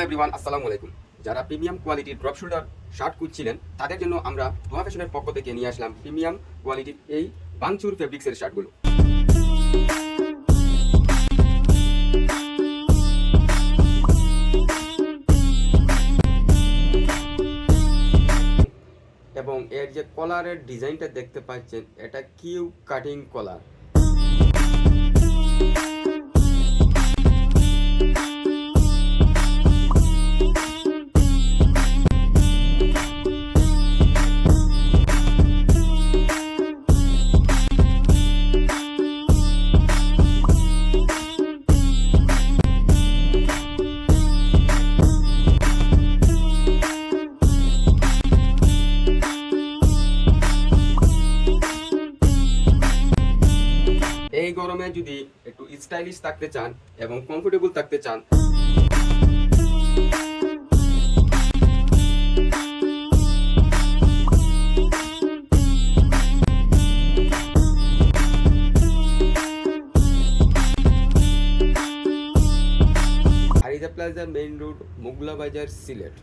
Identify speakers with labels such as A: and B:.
A: Hello everyone, আসসালামু আলাইকুম। যারা প্রিমিয়াম কোয়ালিটির ড্রপ শোল্ডার শার্ট খুঁজছিলেন তাদের জন্য আমরা দোয়া ফ্যাশনের পক্ষ থেকে নিয়ে আসলাম প্রিমিয়াম কোয়ালিটির এই বাংচুর ফেব্রিক্সের শার্টগুলো। এবং এর যে কলারের ডিজাইনটা দেখতে পাচ্ছেন, এটা কিউ কাটিং কলার। এই গরমে যদি একটু স্টাইলিশ থাকতে চান এবং কমফোর্টেবল থাকতে চান, হারিদা প্লাজা, মেইন রোড, মোগলা বাজার, সিলেট।